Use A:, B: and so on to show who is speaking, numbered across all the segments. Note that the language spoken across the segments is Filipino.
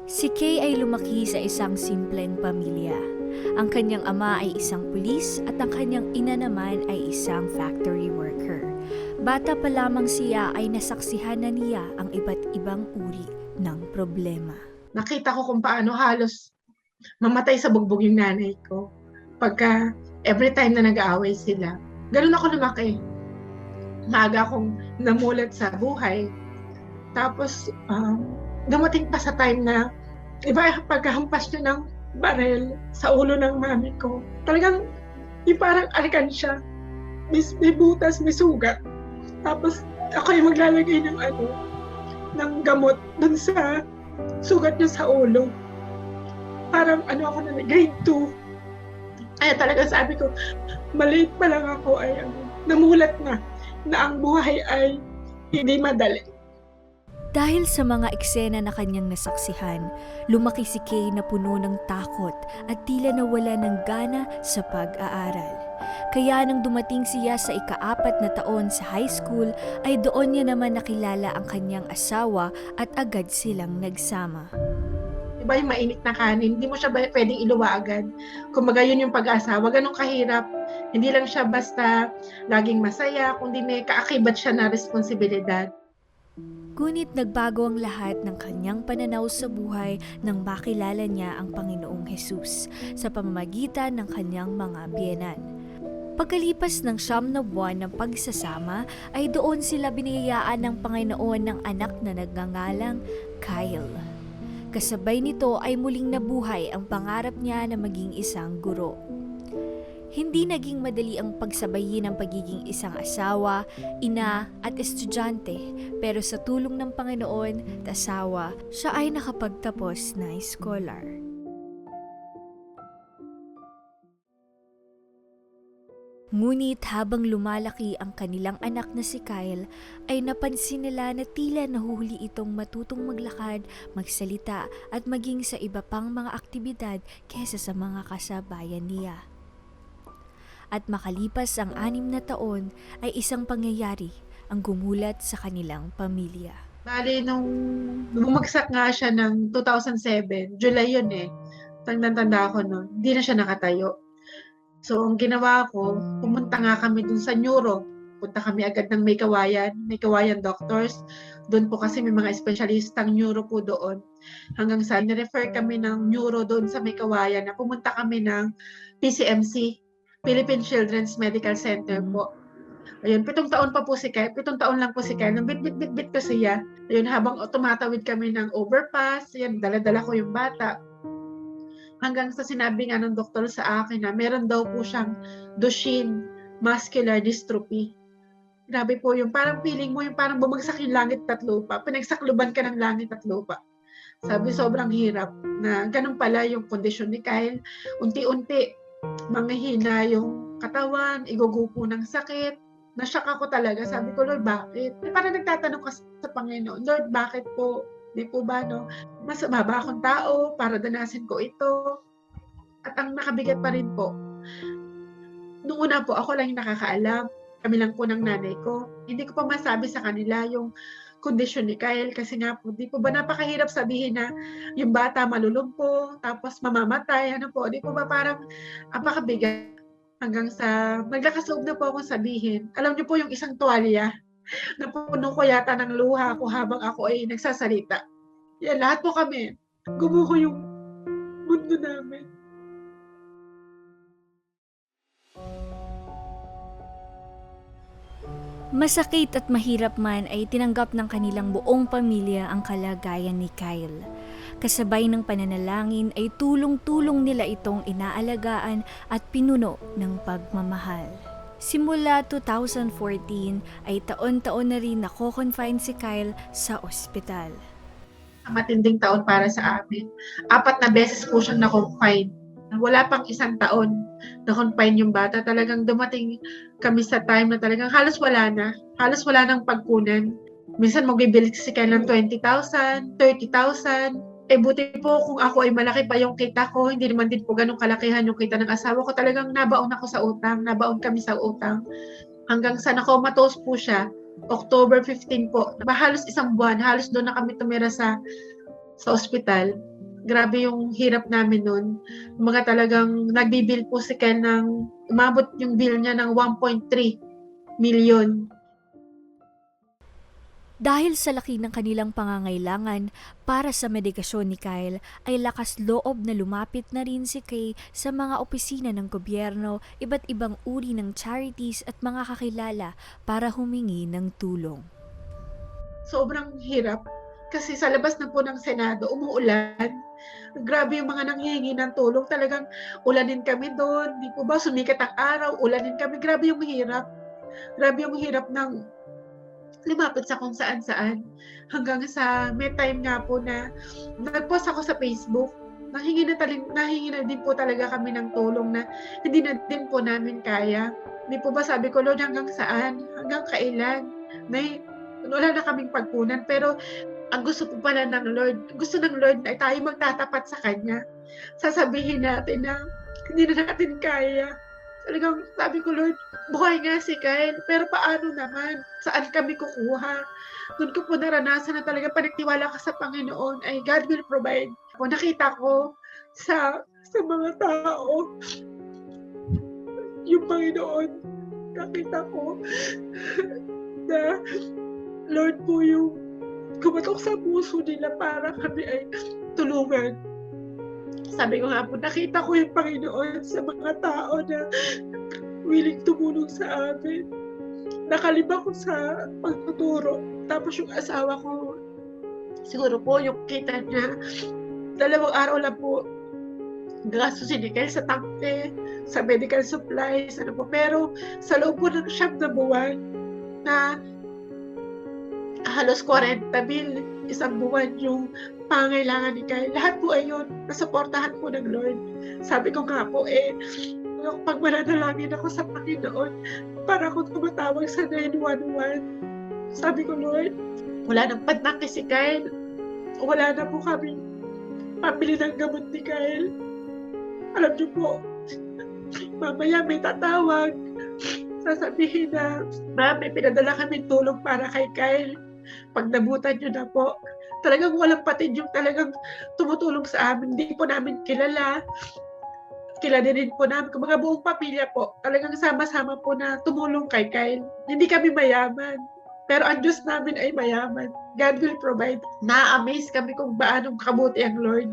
A: Si Kay ay lumaki sa isang simpleng pamilya. Ang kanyang ama ay isang pulis at ang kanyang ina naman ay isang factory worker. Bata pa lamang siya ay nasaksihan na niya ang iba't ibang uri ng problema.
B: Nakita ko kung paano halos mamatay sa bugbog yung nanay ko. Pagka every time na nag-aaway sila. Ganun ako lumaki. Maaga akong namulat sa buhay. Tapos, dumating pa sa time na, iba pagkahampas niya ng barel sa ulo ng mami ko. Talagang, yung parang alkansya. May butas, may sugat. Tapos, ako yung maglalagay ng gamot dun sa sugat niya sa ulo. Parang ako na grade 2. Ay talaga sabi ko, maliit pa lang ako ay namulat na ang buhay ay hindi madali.
A: Dahil sa mga eksena na kanyang nasaksihan, lumaki si Kay na puno ng takot at tila nawala ng gana sa pag-aaral. Kaya nang dumating siya sa ika-4 na taon sa high school, ay doon niya naman nakilala ang kanyang asawa at agad silang nagsama.
B: Diba yung mainit na kanin, hindi mo siya pwedeng iluwa agad. Kumbaga yun yung pag-asawa, ganun kahirap. Hindi lang siya basta laging masaya, kundi may kaakibat siya na responsibilidad.
A: Ngunit nagbago ang lahat ng kanyang pananaw sa buhay nang makilala niya ang Panginoong Hesus sa pamamagitan ng kanyang mga biyenan. Pagkalipas ng 9 na buwan ng pagsasama ay doon sila biniyayaan ng Panginoon ng anak na nagngangalang Kyle. Kasabay nito ay muling nabuhay ang pangarap niya na maging isang guro. Hindi naging madali ang pagsabayin ng pagiging isang asawa, ina at estudyante, pero sa tulong ng Panginoon at asawa, siya ay nakapagtapos na scholar. Ngunit habang lumalaki ang kanilang anak na si Kyle, ay napansin nila na tila nahuhuli itong matutong maglakad, magsalita at maging sa iba pang mga aktibidad kesa sa mga kasabayan niya. At makalipas ang 6 na taon ay isang pangyayari ang gumulat sa kanilang pamilya.
B: Bali, nung bumagsak nga siya ng 2007, July yun eh. Tanda ako nun, hindi na siya nakatayo. So, ang ginawa ko, pumunta nga kami dun sa neuro. Punta kami agad ng May Kawayan Doctors. Doon po kasi may mga espesyalistang neuro po doon. Hanggang sa nirefer kami ng neuro doon sa May Kawayan na pumunta kami ng PCMC, Philippine Children's Medical Center po. Ayun, 7 taon pa po si Kyle. 7 taon lang po si Kyle. Nang bit ko siya. Ayun, habang tumatawid kami ng overpass, yan, dala-dala ko yung bata. Hanggang sa sinabi nga ng doktor sa akin na meron daw po siyang Duchenne muscular dystrophy. Grabe po yung parang feeling mo yung parang bumagsak yung langit at lupa. Pinagsakluban ka ng langit at lupa. Sabi sobrang hirap na ganun pala yung kondisyon ni Kyle. Unti-unti, manghihina yung katawan, igugupo ng sakit. Na-shock ako talaga. Sabi ko, Lord, bakit? Parang nagtatanong ka sa Panginoon, Lord, bakit po? Di po ba, no? Mas mababa akong tao para danasin ko ito. At ang nakabigat pa rin po, noong una po, ako lang yung nakakaalam. Kami lang po ng nanay ko. Hindi ko pa masabi sa kanila yung kondisyon ni Kyle kasi nga po, di po ba napakahirap sabihin na yung bata malulumpo, tapos mamamatay, ano po, di po ba parang napakabigat hanggang sa naglakas loob na po akong sabihin. Alam niyo po yung isang tuwalya, napuno ko yata ng luha ko habang ako ay nagsasalita. Yan, lahat po kami. Gumuho yung mundo namin.
A: Masakit at mahirap man ay tinanggap ng kanilang buong pamilya ang kalagayan ni Kyle. Kasabay ng pananalangin ay tulong-tulong nila itong inaalagaan at pinuno ng pagmamahal. Simula 2014 ay taon-taon na rin nako-confine si Kyle sa ospital.
B: Matinding taon para sa amin. 4 na beses po siyang na-confine. Wala pang 1 taon na-confine yung bata. Talagang dumating kami sa time na talagang halos wala na. Halos wala nang pagkunan. Minsan magbibilit si Kyle ng 20,000, 30,000. Eh buti po kung ako ay malaki pa yung kita ko, hindi naman din po ganun kalakihan yung kita ng asawa ko. Talagang nabaon ako sa utang, nabaon kami sa utang. Hanggang sa na-comatose po siya, October 15 po. Halos 1 buwan, halos doon na kami tumira sa sa ospital. Grabe yung hirap namin nun. Mga talagang nagbibill po si Kyle ng, umabot yung bill niya ng 1.3 million.
A: Dahil sa laki ng kanilang pangangailangan para sa medikasyon ni Kyle, ay lakas loob na lumapit na rin si Kay sa mga opisina ng gobyerno, iba't ibang uri ng charities at mga kakilala para humingi ng tulong.
B: Sobrang hirap. Kasi sa labas na po ng Senado, umuulan. Grabe yung mga nanghihingi ng tulong. Talagang ulanin kami doon. Di po ba, sumikat ang araw, ulanin kami. Grabe yung hirap. Grabe yung hirap ng lumapit sa kung saan-saan. Hanggang sa may time nga po na nag-post ako sa Facebook. Nahingi na din po talaga kami ng tulong na hindi na din po namin kaya. Di po ba sabi ko, Lord, hanggang saan? Hanggang kailan? Wala na kaming pagkunan. Pero ang gusto po pala ng Lord, gusto ng Lord na tayo magtatapat sa Kanya. Sasabihin natin na hindi na natin kaya. Talagang sabi ko, Lord, buhay nga si Kyle, pero paano naman? Saan kami kukuha? Doon ko po naranasan na talaga panagtiwala ka sa Panginoon ay God will provide. Po, nakita ko sa mga tao yung Panginoon. Nakita ko na Lord po yung kumatok sa puso nila para kami ay tulungan. Sabi ko nga po, nakita ko yung Panginoon sa mga tao na willing tumulong sa amin. Nakalima ko sa pagtuturo. Tapos yung asawa ko, siguro po yung kita niya, 2 araw lang po, gastusin ni Kyle sa tangke, sa medical supplies, ano po. Pero sa loob po ng 9 na buwan, na halos 40 mil, isang buwan yung pangailangan ni Kyle. Lahat po ay yun, nasuportahan po ng Lord. Sabi ko nga po, pag mananalangin ako sa Panginoon, para ako tumatawag sa 911. Sabi ko, Lord, wala nang panaki si Kyle. Wala na po kami pabili ng gamot ni Kyle. Alam niyo po, mamaya may tatawag. Sasabihin na, Ma'am, may pinadala kami tulong para kay Kyle. Pag nabutan nyo na po, talagang walang patid yung talagang tumutulong sa amin. Hindi po namin kilala. Kilala din po namin. Kung mga buong pamilya po, talagang sama-sama po na tumulong kay Kyle. Hindi kami mayaman. Pero ang Diyos namin ay mayaman. God will provide. Na-amaze kami kung paano kabuti ang Lord.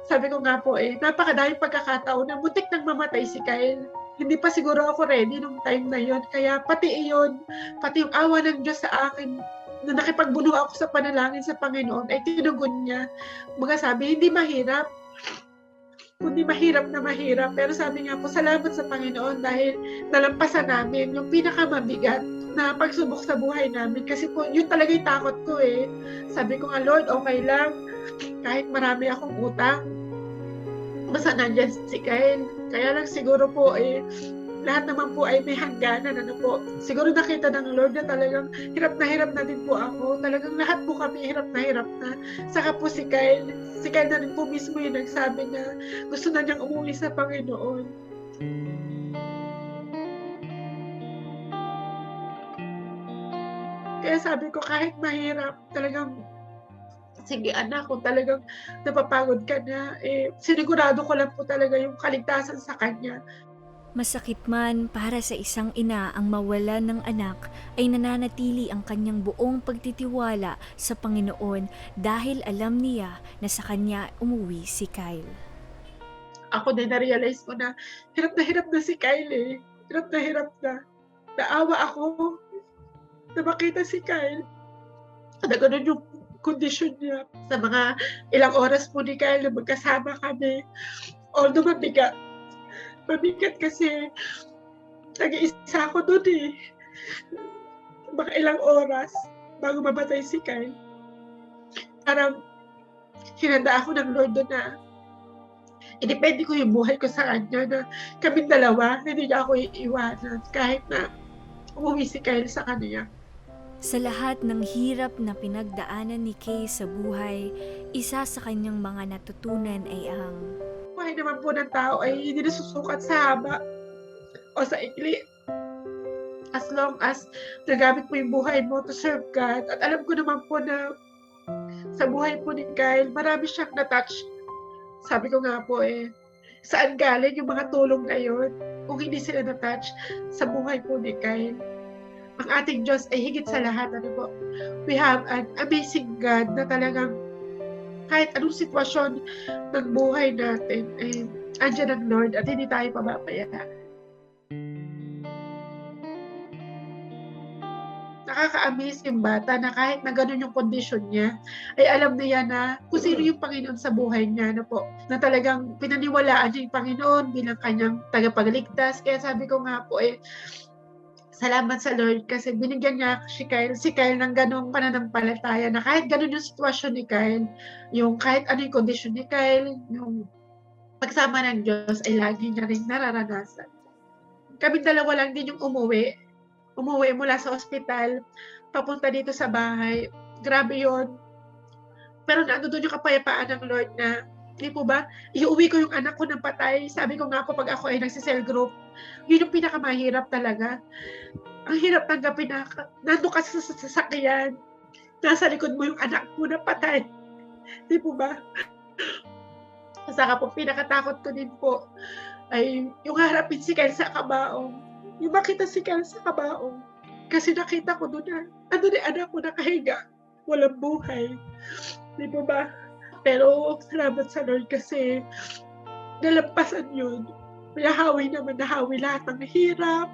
B: Sabi ko nga po napakadaming pagkakataon na muntik nang mamatay si Kyle. Hindi pa siguro ako ready nung time na yon. Kaya pati iyon, pati yung awa ng Diyos sa akin, na nakipagbuno ako sa panalangin sa Panginoon, ay tinugon niya. Mga sabi, hindi mahirap. Kundi mahirap na mahirap. Pero sabi nga po, salamat sa Panginoon dahil nalampasan namin yung pinakamabigat na pagsubok sa buhay namin. Kasi po, yun talaga yung takot ko Sabi ko nga, Lord, okay lang. Kahit marami akong utang, basta nandyan si Kyle. Kaya lang siguro po lahat naman po ay may hangganan. Siguro nakita ng Lord na talagang hirap na din po ako. Talagang lahat po kami hirap na. Saka po si Kyle. Si Kyle na rin po mismo yung nagsabi na gusto na niyang umuwi sa Panginoon. Kaya sabi ko, kahit mahirap, talagang sige anak, kung talagang napapagod ka na, sinigurado ko lang po talaga yung kaligtasan sa kanya.
A: Masakit man para sa isang ina ang mawalan ng anak, ay nananatili ang kanyang buong pagtitiwala sa Panginoon dahil alam niya na sa kanya umuwi si Kyle.
B: Ako din na-realize ko na hirap na si Kyle Hirap na. Naawa ako na makita si Kyle. Na ganun yung kondisyon niya. Sa mga ilang oras po ni Kyle na magkasama kami. Although mabigat kasi nag-iisa ako doon Mga ilang oras bago mamatay si Kyle. Parang hinanda ako ng Lord doon na depende ko yung buhay ko sa kanya na kaming dalawa, hindi niya ako iiwanan kahit na umuwi si Kyle sa kanya.
A: Sa lahat ng hirap na pinagdaanan ni Kay sa buhay, isa sa kanyang mga natutunan ay ang
B: Buhay naman po ng tao ay hindi nasusukat sa haba o sa ikli. As long as nagamit mo yung buhay mo to serve God. At alam ko naman po na Sa buhay po ni Kyle, marami siyang na-touch. Sabi ko nga po saan galing yung mga tulong na yun? Kung hindi sila na-touch sa buhay po ni Kyle. Ang ating Diyos ay higit sa lahat. Ano po? We have an amazing God na talagang kahit anong sitwasyon ng buhay natin, andyan ang Lord at hindi tayo pababayaan. Nakaka-amaze yung bata na kahit na ganun yung kondisyon niya, ay alam niya na kung sino yung Panginoon sa buhay niya, na po, na talagang pinaniwalaan niya yung Panginoon bilang kanyang tagapagligtas. Kaya sabi ko nga po salamat sa Lord kasi binigyan niya si Kyle ng ganung pananampalataya na kahit ganun yung sitwasyon ni Kyle, yung kahit ano yung kondisyon ni Kyle, yung pagsama ng Diyos ay lagi niya rin nararanasan. Kaming dalawa lang din yung umuwi mula sa ospital, papunta dito sa bahay. Grabe yon. Pero naano doon yung kapayapaan ng Lord na, di po ba, iuwi ko yung anak ko ng patay. Sabi ko nga po, pag ako ay nagsisell group, yun yung pinakamahirap talaga. Ang hirap tanggapin na nandun ka sa sasakyan, nasa likod mo yung anak mo na patay. Di po ba? Saka po, pinakatakot ko din po ay yung harapin si Kyle sa kabaong. Yung makita si Kyle sa kabaong. Kasi nakita ko doon na, ano na anak ko nakahiga, walang buhay. Di ba ba? Pero salamat sa Lord kasi nalampasan yun. Nahawi lahat ng hirap,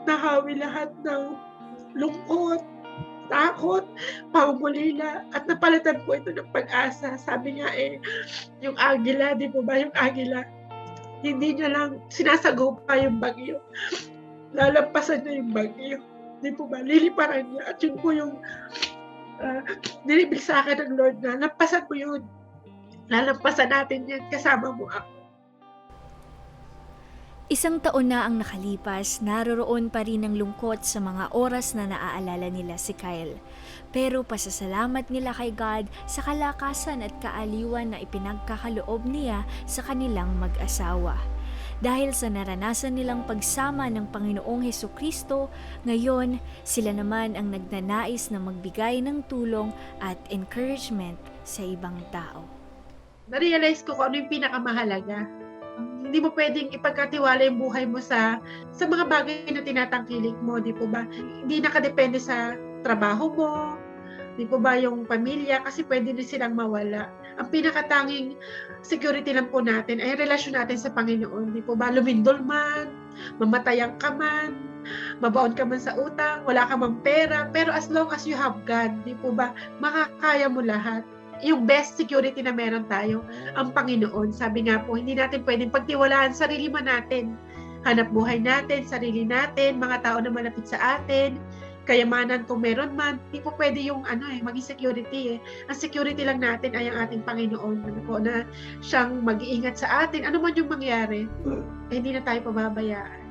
B: nahawi lahat ng lungkot, takot, pangungulila, at napalitan po ito ng pag-asa. Sabi nga yung agila, di ba ba, yung agila, hindi niya lang sinasagupa yung bagyo. Lalampasan niya yung bagyo. Di po ba? Liliparan niya. At yun po yung nilibil sa akin ng Lord na lampasan mo yun. Lalampasan natin yan kasama mo ako.
A: Isang taon na ang nakalipas, naroroon pa rin ang lungkot sa mga oras na naaalala nila si Kyle. Pero pasasalamat nila kay God sa kalakasan at kaaliwan na ipinagkakaloob niya sa kanilang mag-asawa. Dahil sa naranasan nilang pagsama ng Panginoong Hesukristo, ngayon sila naman ang nagnanais na magbigay ng tulong at encouragement sa ibang tao.
B: Na-realize ko kung ano yung pinakamahalaga. Hindi mo pwedeng ipagkatiwala yung buhay mo sa mga bagay na tinatangkilik mo, di po ba? Hindi nakadepende sa trabaho mo, di po ba, yung pamilya, kasi pwede rin silang mawala. Ang pinakatanging security lang po natin ay relasyon natin sa Panginoon, di po ba? Lumindol man, mamatayang ka man, mabaon ka man sa utang, wala ka man pera, pero as long as you have God, di po ba, makakaya mo lahat. Yung best security na meron tayo, ang Panginoon. Sabi nga po, hindi natin pwedeng pagtiwalaan sarili man natin. Hanap buhay natin, sarili natin, mga tao na malapit sa atin, kayamanan kung meron man, hindi po pwede yung maging security. Ang security lang natin ay ang ating Panginoon, na siyang mag-iingat sa atin. Ano man yung mangyari, hindi na tayo pababayaan.